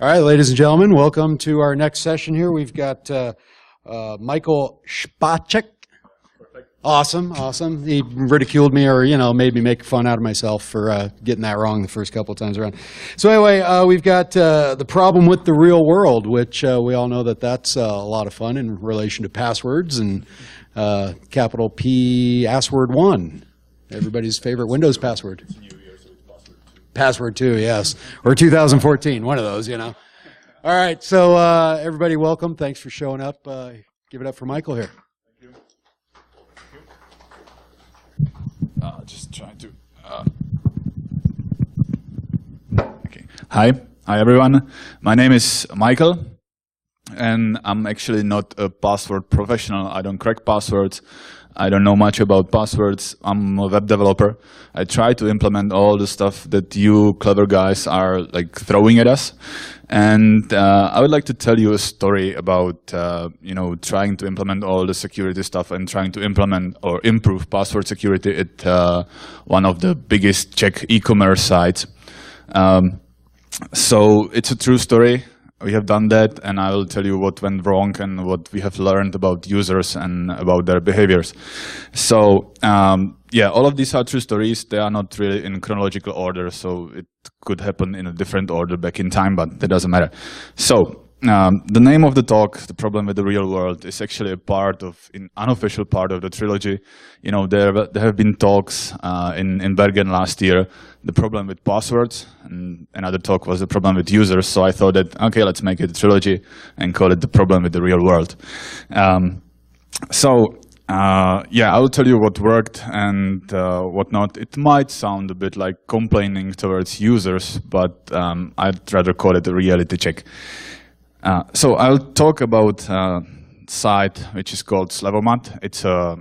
All right, ladies and gentlemen, welcome to our next session here. We've got Michal Spacek. Awesome, awesome. He ridiculed me or, made me make fun out of myself for getting that wrong the first couple of times around. So anyway, we've got the problem with the real world, which we all know that's a lot of fun in relation to passwords and capital P, password 1, everybody's favorite Windows password. Password 2, yes. Or 2014, one of those, All right, so everybody welcome. Thanks for showing up. Give it up for Michal here. Thank you. Just trying to... Okay. Hi everyone. My name is Michal, and I'm actually not a password professional. I don't crack passwords. I don't know much about passwords. I'm a web developer. I try to implement all the stuff that you clever guys are throwing at us. And I would like to tell you a story about trying to implement all the security stuff and trying to implement or improve password security at one of the biggest Czech e-commerce sites. So it's a true story. We have done that, and I will tell you what went wrong and what we have learned about users and about their behaviors. So, yeah, all of these are true stories. They are not really in chronological order, so it could happen in a different order back in time, but that doesn't matter. So, the name of the talk, The Problem with the Real World, is actually an unofficial part of the trilogy. There have been talks in Bergen last year, The Problem with Passwords, and another talk was The Problem with Users. So I thought that, okay, let's make it a trilogy and call it The Problem with the Real World. Yeah, I will tell you what worked and what not. It might sound a bit like complaining towards users, but I'd rather call it a reality check. So I'll talk about a site which is called Slevomat. It's a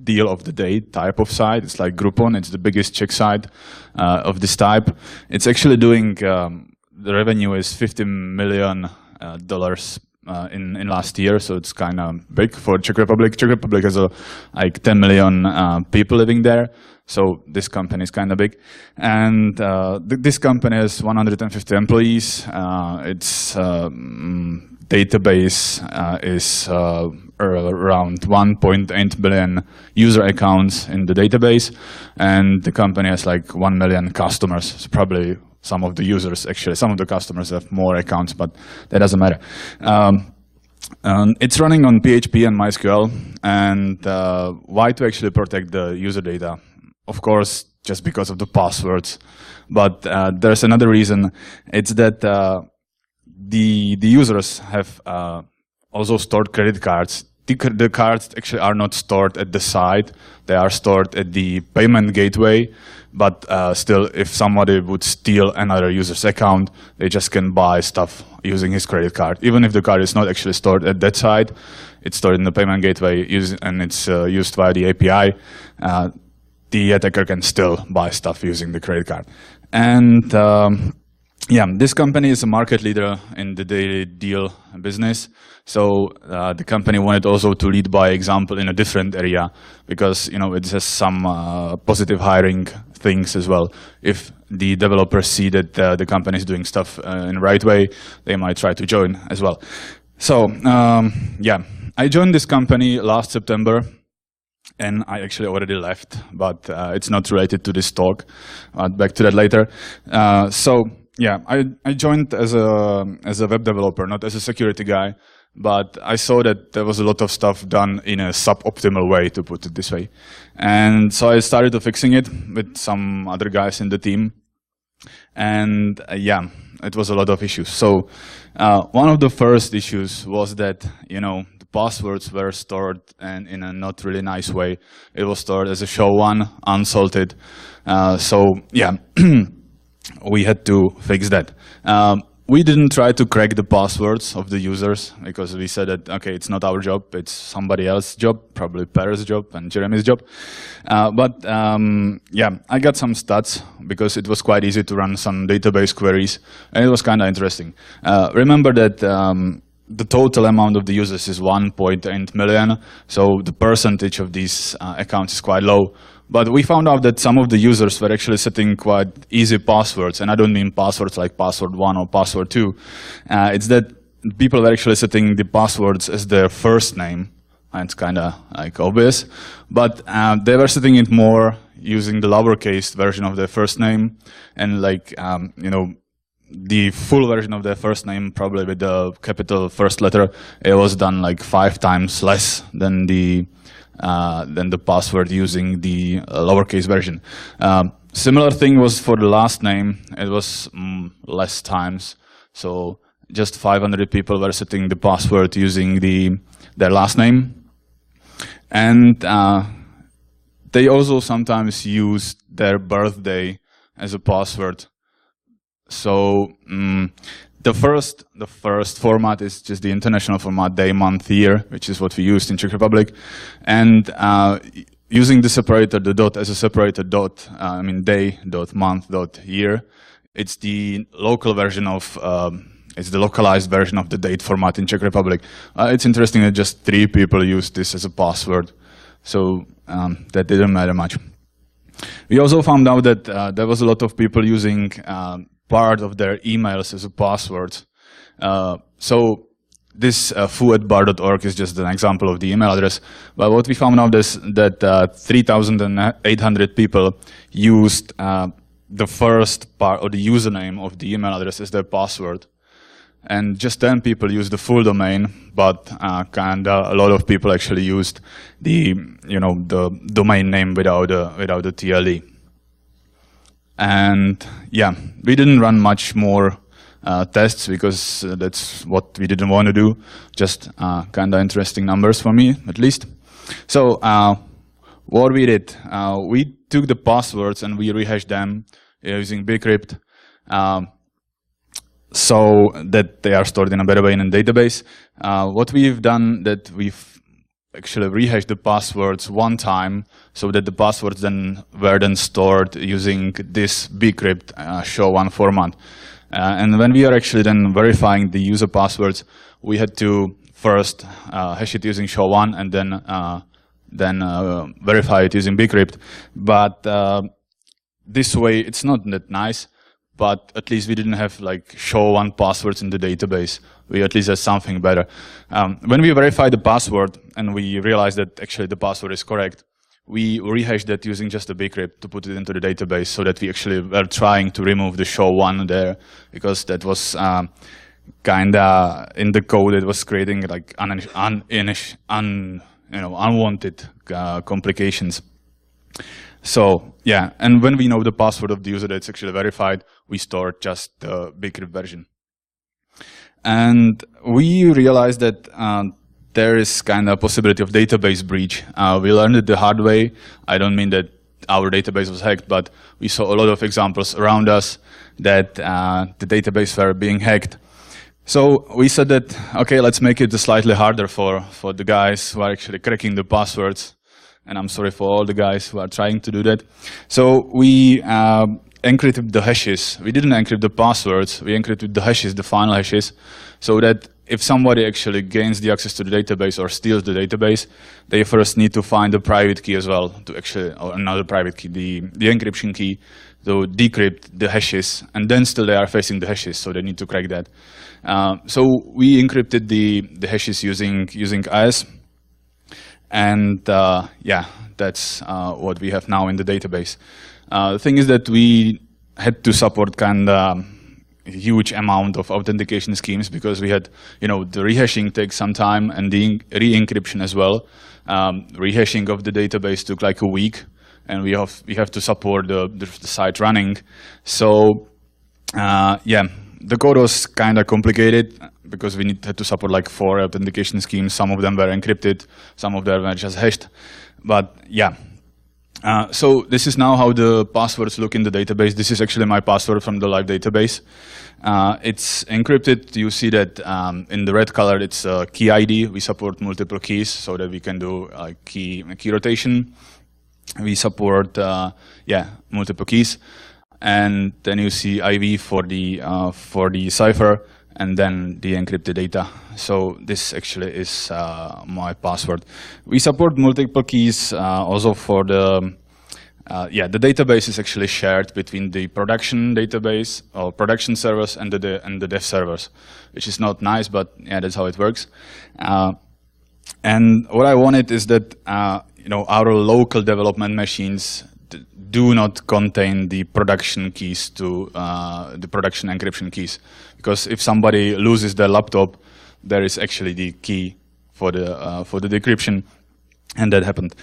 deal of the day type of site. It's like Groupon. It's the biggest Czech site of this type. It's actually doing, the revenue is $50 million in last year, so it's kind of big for Czech Republic. Czech Republic has like 10 million people living there. So this company is kind of big, and this company has 150 employees. Its database is around 1.8 billion user accounts in the database, and the company has like 1 million customers. So probably some of the users, actually, some of the customers have more accounts, but that doesn't matter. It's running on PHP and MySQL, and why to actually protect the user data? Of course, just because of the passwords. But there's another reason. It's that the users have also stored credit cards. The cards actually are not stored at the site. They are stored at the payment gateway. But still, if somebody would steal another user's account, they just can buy stuff using his credit card. Even if the card is not actually stored at that site, it's stored in the payment gateway and it's used via the API. The attacker can still buy stuff using the credit card. And yeah, this company is a market leader in the daily deal business. So the company wanted also to lead by example in a different area because it has some positive hiring things as well. If the developers see that the company is doing stuff in the right way, they might try to join as well. So yeah, I joined this company last September. And I actually already left, but it's not related to this talk. Back to that later. So yeah, I joined as a web developer, not as a security guy, but I saw that there was a lot of stuff done in a suboptimal way, to put it this way. And so I started to fixing it with some other guys in the team. And yeah, it was a lot of issues. So one of the first issues was that, passwords were stored and in a not really nice way. It was stored as a SHA-1, unsalted. So yeah, we had to fix that. We didn't try to crack the passwords of the users because we said that, okay, it's not our job, it's somebody else's job, probably Per's job and Jeremy's job. But yeah, I got some stats because it was quite easy to run some database queries, and it was kind of interesting. Remember that the total amount of the users is 1.8 million, so the percentage of these accounts is quite low. But we found out that some of the users were actually setting quite easy passwords, and I don't mean passwords like password 1 or password 2. It's that people were actually setting the passwords as their first name, and it's kind of like obvious, but they were setting it more using the lowercase version of their first name, and like the full version of their first name, probably with the capital first letter. It was done like 5 times less than the password using the lowercase version. Similar thing was for the last name. It was less times. So just 500 people were setting the password using their last name. And they also sometimes used their birthday as a password. So the first format is just the international format, day, month, year, which is what we used in Czech Republic, and using the separator, the dot as a separator dot, I mean day, dot, month, dot, year. It's the local version of, it's the localized version of the date format in Czech Republic. It's interesting that just 3 people used this as a password, so that didn't matter much. We also found out that there was a lot of people using part of their emails as a password. So this foo@bar.org is just an example of the email address. But what we found out is that 3,800 people used the first part or the username of the email address as their password. And just 10 people used the full domain, but a lot of people actually used the domain name without the TLE. And yeah, we didn't run much more tests because that's what we didn't want to do. Just kind of interesting numbers for me, at least. So what we did, we took the passwords and we rehashed them using bcrypt so that they are stored in a better way in a database. What we've done that we've actually rehashed the passwords one time so that the passwords then were stored using this bcrypt show1 format. And when we are actually then verifying the user passwords, we had to first hash it using show1 and then verify it using bcrypt. But this way, it's not that nice. But at least we didn't have like show1 passwords in the database. We at least had something better. When we verified the password and we realized that actually the password is correct, we rehashed that using just a bcrypt to put it into the database so that we actually were trying to remove the show1 there, because that was kinda in the code it was creating like unwanted complications. So yeah, and when we know the password of the user that's actually verified, we store just the bcrypt version. And we realized that there is kind of a possibility of database breach. We learned it the hard way. I don't mean that our database was hacked, but we saw a lot of examples around us that the database were being hacked. So we said that, okay, let's make it slightly harder for the guys who are actually cracking the passwords. And I'm sorry for all the guys who are trying to do that. So we encrypted the hashes. We didn't encrypt the passwords. We encrypted the hashes, the final hashes, so that if somebody actually gains the access to the database or steals the database, they first need to find the private key as well to actually, or another private key, the encryption key, to decrypt the hashes, and then still they are facing the hashes, so they need to crack that. So we encrypted the hashes using AES. And yeah, that's what we have now in the database. The thing is that we had to support kind of huge amount of authentication schemes because we had, the rehashing takes some time and the re-encryption as well. Rehashing of the database took like a week, and we have to support the site running. So yeah, the code was kind of complicated because we had to support like 4 authentication schemes. Some of them were encrypted, some of them were just hashed. But yeah, so this is now how the passwords look in the database. This is actually my password from the live database. It's encrypted. You see that in the red color, it's a key ID. We support multiple keys so that we can do key rotation. We support multiple keys. And then you see IV for the cipher, and then the encrypted data. So this actually is my password. We support multiple keys also for the yeah, the database is actually shared between the production database or production servers and the dev servers, which is not nice, but yeah, that's how it works. And what I wanted is that you know, our local development machines do not contain the production keys to the production encryption keys, because if somebody loses their laptop, there is actually the key for the decryption, and that happened.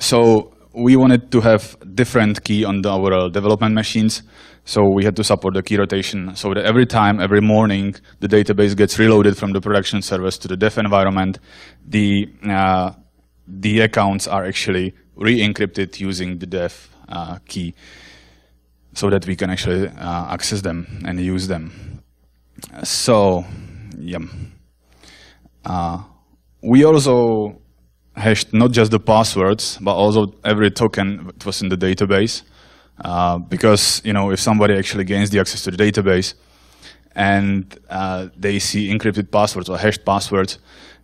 So we wanted to have different key on our development machines, so we had to support the key rotation, so that every time, every morning, the database gets reloaded from the production servers to the dev environment, the accounts are actually re-encrypted using the dev key, so that we can actually access them and use them. So, yeah. We also hashed not just the passwords, but also every token that was in the database. Because, you know, if somebody actually gains the access to the database and they see encrypted passwords or hashed passwords,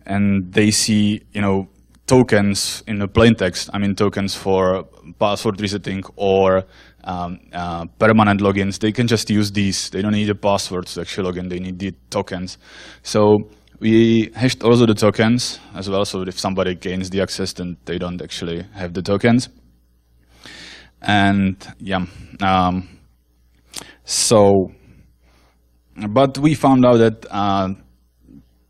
and they see, you know, tokens in the plain text, I mean tokens for password resetting or permanent logins, they can just use these. They don't need the passwords to actually log in, they need the tokens. So we hashed also the tokens as well, so if somebody gains the access, then they don't actually have the tokens. And yeah, but we found out that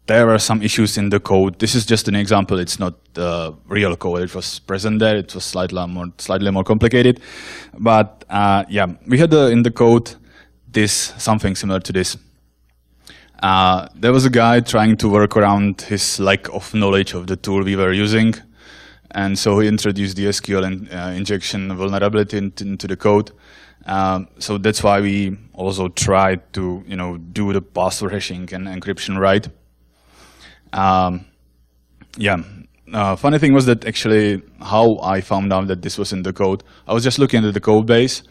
there are some issues in the code. This is just an example. It's not the real code. It was present there. It was slightly more complicated. But yeah, we had in the code something similar to this. There was a guy trying to work around his lack of knowledge of the tool we were using. And so he introduced the SQL injection vulnerability into the code. So that's why we also tried to, you know, do the password hashing and encryption right. Yeah. Funny thing was that actually how I found out that this was in the code. I was just looking at the code base,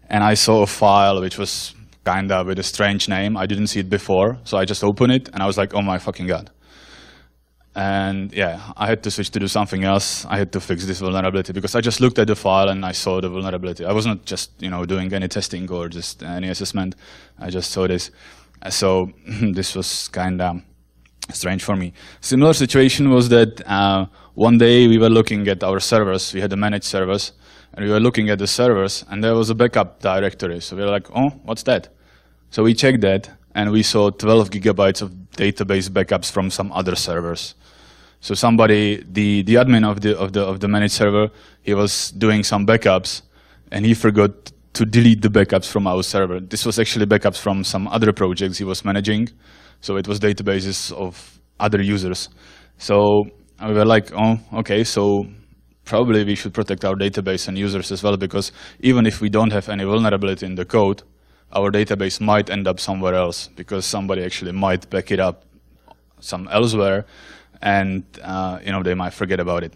and I saw a file which was kind of with a strange name. I didn't see it before, so I just opened it, and I was like, oh my fucking god. And yeah, I had to switch to do something else. I had to fix this vulnerability because I just looked at the file and I saw the vulnerability. I was not just, you know, doing any testing or just any assessment. I just saw this. So this was kind of strange for me. Similar situation was that one day we were looking at our servers. We had the managed servers, and we were looking at the servers, and there was a backup directory. So we were like, oh, what's that? So we checked that, and we saw 12 gigabytes of database backups from some other servers. So somebody, the admin of the managed server, he was doing some backups, and he forgot to delete the backups from our server. This was actually backups from some other projects he was managing. So it was databases of other users. So we were like, oh, okay, so probably we should protect our database and users as well, because even if we don't have any vulnerability in the code, our database might end up somewhere else because somebody actually might back it up some elsewhere, and you know, they might forget about it.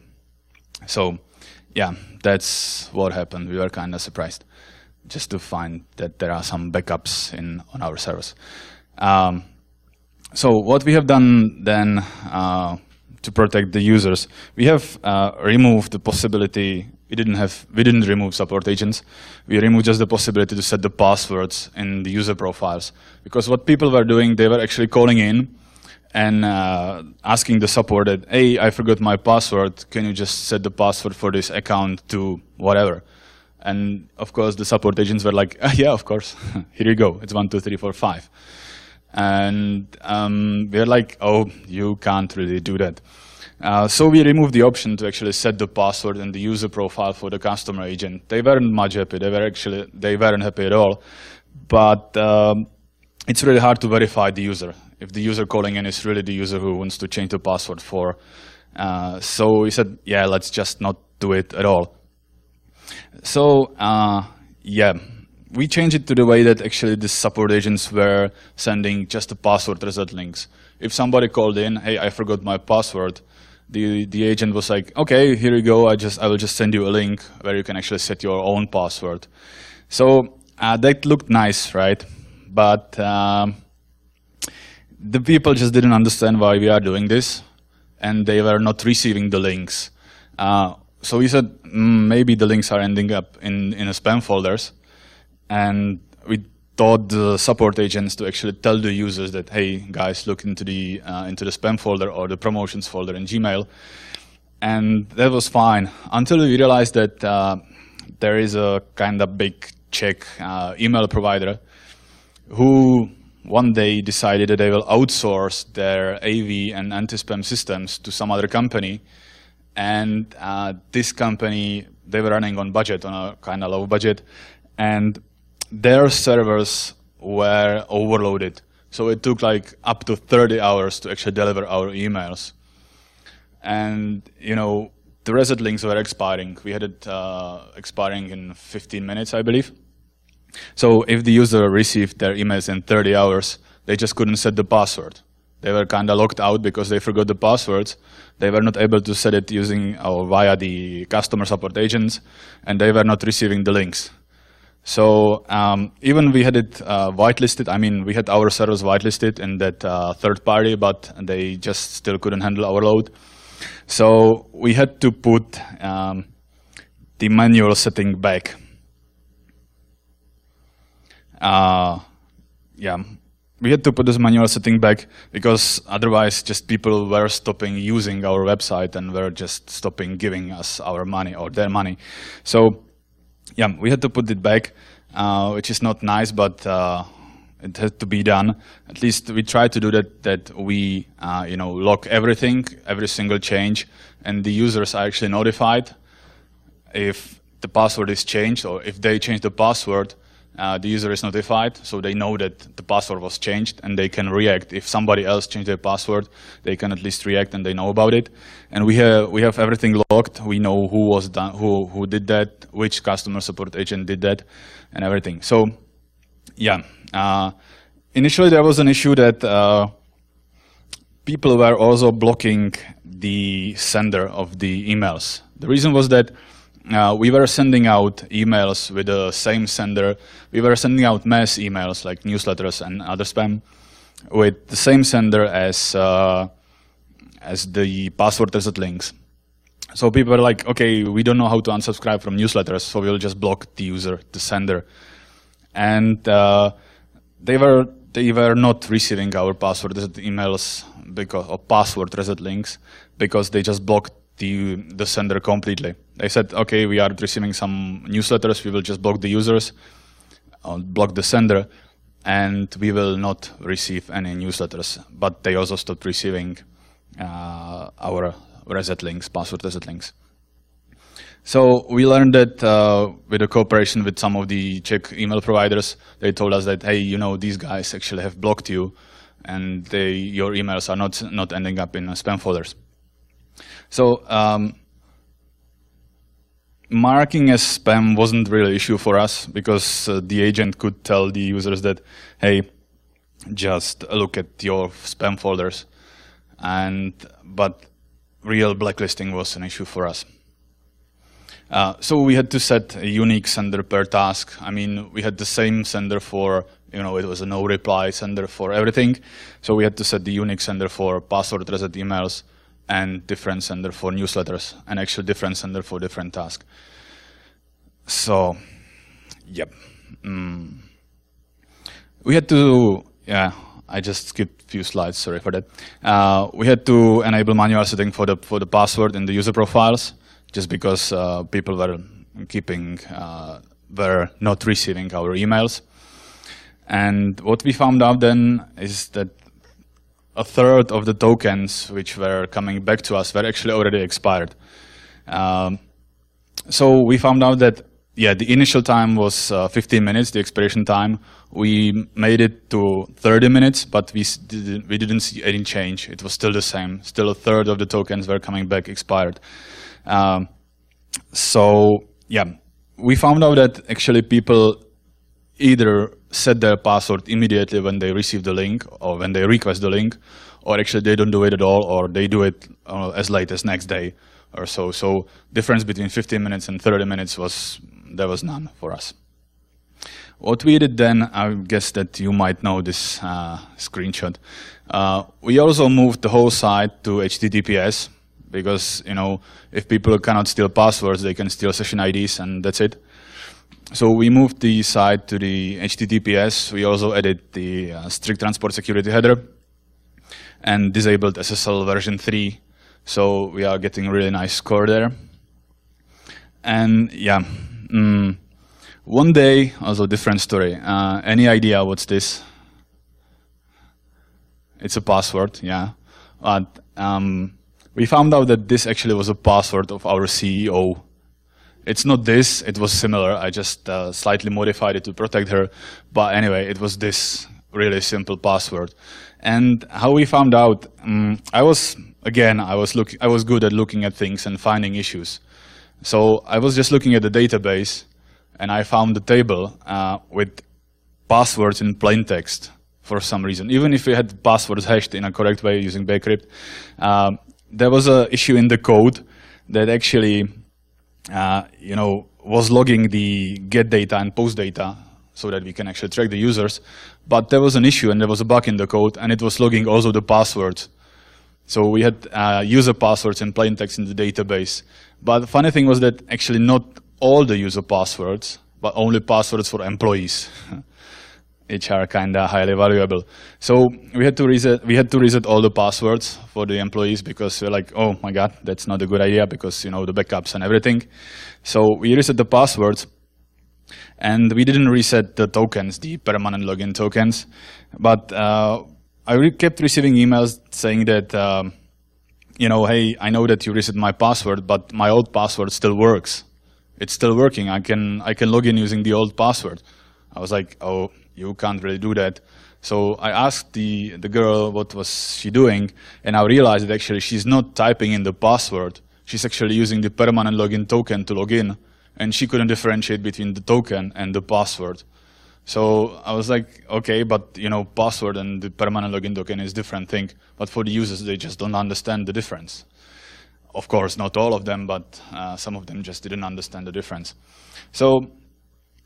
So yeah, that's what happened. We were kind of surprised just to find that there are some backups on our servers. So what we have done then to protect the users, we have removed the possibility. We didn't remove support agents. We removed just the possibility to set the passwords in the user profiles, because what people were doing, they were actually calling in and asking the support that, hey, I forgot my password. Can you just set the password for this account to whatever? And of course, the support agents were like, yeah, of course. Here you go. It's 1, 2, 3, 4, 5. And we're like, oh, you can't really do that. So we removed the option to actually set the password in the user profile for the customer agent. They weren't much happy. They weren't happy at all. But it's really hard to verify the user. If the user calling in is really the user who wants to change the password for. So we said, yeah, let's just not do it at all. So yeah, we changed it to the way that actually the support agents were sending just the password reset links. If somebody called in, hey, I forgot my password, the agent was like, okay, here you go. I will just send you a link where you can actually set your own password. So that looked nice, right? But the people just didn't understand why we are doing this, and they were not receiving the links. so we said maybe the links are ending up in a spam folders, and we taught the support agents to actually tell the users that, hey guys, look into the spam folder or the promotions folder in Gmail, and that was fine until we realized that there is a kind of big Czech email provider who one day decided that they will outsource their AV and anti-spam systems to some other company. And this company, they were running on budget, on a kind of low budget, and their servers were overloaded. So it took like up to 30 hours to actually deliver our emails. And the reset links were expiring. We had it expiring in 15 minutes, I believe. So if the user received their emails in 30 hours, they just couldn't set the password. They were kind of locked out because they forgot the passwords. They were not able to set it using or via the customer support agents, and they were not receiving the links. So even we had it whitelisted. I mean, we had our servers whitelisted in that third party, but they just still couldn't handle our load. So we had to put the manual setting back. We had to put this manual setting back because otherwise just people were stopping using our website and were just stopping giving us our money or their money. So we had to put it back, which is not nice, but it had to be done. At least we tried to do that we log everything, every single change, and the users are actually notified if the password is changed, or if they change the password, the user is notified, so they know that the password was changed and they can react. If somebody else changed their password, they can at least react and they know about it. And we have everything logged. We know who did that, which customer support agent did that, and everything. So initially there was an issue that people were also blocking the sender of the emails. The reason was that we were sending out emails with the same sender. We were sending out mass emails like newsletters and other spam with the same sender as the password reset links. So people were like, okay, we don't know how to unsubscribe from newsletters, so we'll just block the user, the sender. And they were not receiving our password reset emails because of password reset links because they just blocked the sender completely. They said, okay, we are receiving some newsletters, we will just block the users, block the sender, and we will not receive any newsletters. But they also stopped receiving our reset links, password reset links. So we learned that with a cooperation with some of the Czech email providers, they told us that, hey, these guys actually have blocked you, and your emails are not ending up in spam folders. So marking as spam wasn't really an issue for us because the agent could tell the users that, hey, just look at your spam folders. But real blacklisting was an issue for us. So we had to set a unique sender per task. I mean, we had the same sender for, it was a no reply sender for everything. So we had to set the unique sender for password reset emails and different sender for newsletters, and actually different sender for different tasks. So, yep. We had to, I just skipped a few slides, sorry for that. We had to enable manual setting for the password in the user profiles, just because people were not receiving our emails. And what we found out then is that a third of the tokens which were coming back to us were actually already expired. So we found out that, the initial time was 15 minutes, the expiration time. We made it to 30 minutes, but we didn't see any change. It was still the same. Still a third of the tokens were coming back expired. We found out that actually people either set their password immediately when they receive the link or when they request the link, or actually they don't do it at all, or they do it as late as next day or so. So difference between 15 minutes and 30 minutes there was none for us. What we did then, I guess that you might know this screenshot. We also moved the whole site to HTTPS because if people cannot steal passwords, they can steal session IDs, and that's it. So we moved the site to the HTTPS. We also added the strict transport security header and disabled SSL version 3. So we are getting a really nice score there. And yeah, one day, also different story. Any idea what's this? It's a password, yeah. But we found out that this actually was a password of our CEO. It's not this, it was similar. I just slightly modified it to protect her. But anyway, it was this really simple password. And how we found out, I was good at looking at things and finding issues. So I was just looking at the database, and I found the table with passwords in plain text for some reason. Even if we had passwords hashed in a correct way using Bcrypt, there was an issue in the code that actually was logging the get data and post data so that we can actually track the users. But there was an issue and there was a bug in the code, and it was logging also the passwords. So we had user passwords in plain text in the database. But the funny thing was that actually not all the user passwords, but only passwords for employees, which are kind of highly valuable. So we had to reset all the passwords for the employees, because we're like, oh my God, that's not a good idea, because the backups and everything. So we reset the passwords, and we didn't reset the tokens, the permanent login tokens. But I kept receiving emails saying that, hey, I know that you reset my password, but my old password still works. It's still working. I can log in using the old password. I was like, oh, you can't really do that. So I asked the girl what was she doing, and I realized that actually she's not typing in the password. She's actually using the permanent login token to log in, and she couldn't differentiate between the token and the password. So I was like, okay, but password and the permanent login token is a different thing. But for the users, they just don't understand the difference. Of course, not all of them, but some of them just didn't understand the difference. So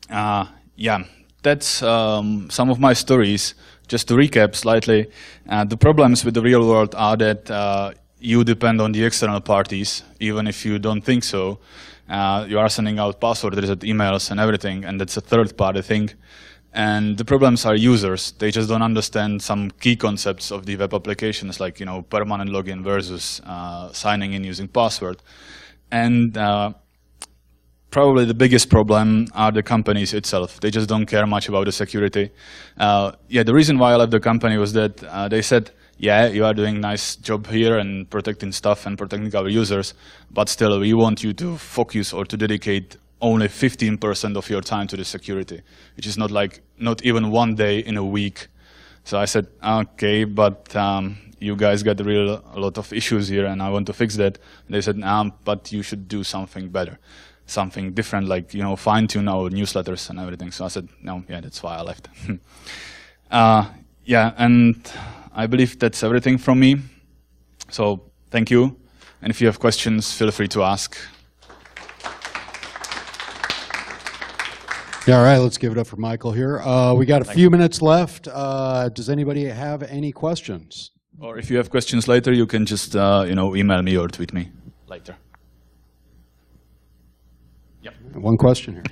yeah, that's some of my stories. Just to recap slightly, the problems with the real world are that you depend on the external parties, even if you don't think so. You are sending out password reset emails and everything, and that's a third-party thing. And the problems are users. They just don't understand some key concepts of the web applications, like permanent login versus signing in using password. And probably the biggest problem are the companies itself. They just don't care much about the security. Yeah, the reason why I left the company was that they said, yeah, you are doing a nice job here and protecting stuff and protecting our users, but still we want you to focus or to dedicate only 15% of your time to the security, which is not even one day in a week. So I said, okay, but you guys got a lot of issues here and I want to fix that. And they said, but you should do something better, something different, like fine-tune our newsletters and everything. So I said, no, yeah, that's why I left. Yeah, and I believe that's everything from me. So thank you. And if you have questions, feel free to ask. Yeah, all right, let's give it up for Michael here. We got a few minutes left. Does anybody have any questions? Or if you have questions later, you can just email me or tweet me later. Yep. One question here.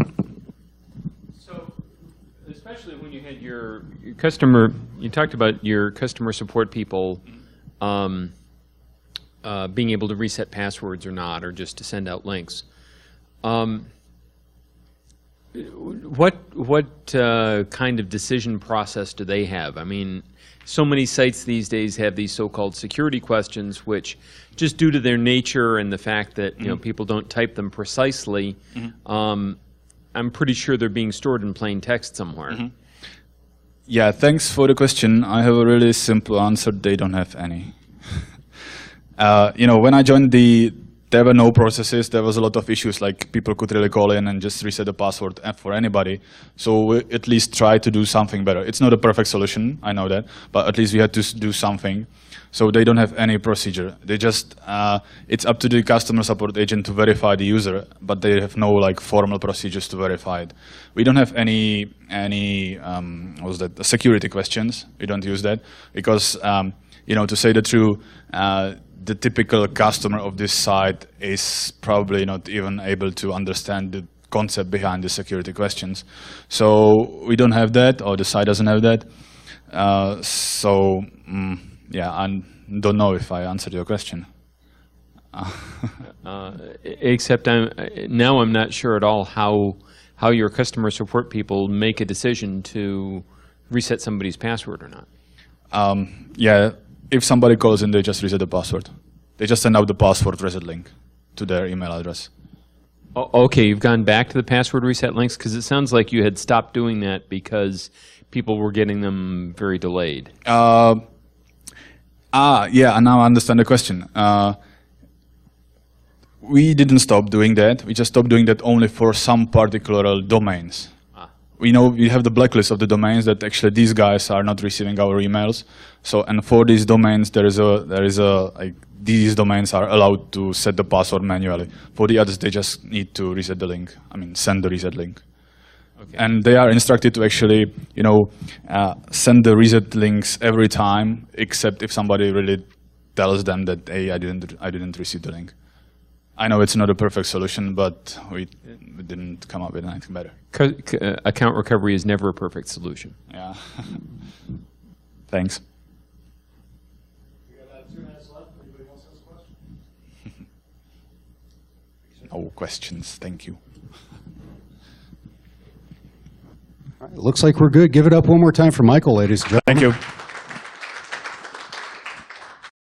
So, especially when you had your customer, you talked about your customer support people being able to reset passwords or not, or just to send out links. What kind of decision process do they have? I mean, so many sites these days have these so-called security questions, which, just due to their nature and the fact that people don't type them precisely, I'm pretty sure they're being stored in plain text somewhere. Yeah, thanks for the question. I have a really simple answer. They don't have any. When I joined there were no processes. There was a lot of issues, like people could really call in and just reset the password for anybody. So we at least try to do something better. It's not a perfect solution, I know that, but at least we had to do something. So they don't have any procedure. They just, it's up to the customer support agent to verify the user, but they have no formal procedures to verify it. We don't have any security questions. We don't use that because, to say the truth, the typical customer of this site is probably not even able to understand the concept behind the security questions. So we don't have that, or the site doesn't have that. Yeah, I don't know if I answered your question. Except now I'm not sure at all how your customer support people make a decision to reset somebody's password or not. Yeah, if somebody calls in, they just reset the password. They just send out the password reset link to their email address. Okay, you've gone back to the password reset links, because it sounds like you had stopped doing that because people were getting them very delayed. Yeah, and now I understand the question. We didn't stop doing that. We just stopped doing that only for some particular domains. We know we have the blacklist of the domains that actually these guys are not receiving our emails. So, and for these domains, these domains are allowed to set the password manually. For the others, they just need to reset the link. I mean, send the reset link. Okay. And they are instructed to actually, send the reset links every time, except if somebody really tells them that, hey, I didn't receive the link. I know it's not a perfect solution, but we didn't come up with anything better. Account recovery is never a perfect solution. Yeah. Thanks. We got about 2 minutes left. Anybody else has a question? No questions. Thank you. All right, looks like we're good. Give it up one more time for Michael, ladies and gentlemen. Thank you.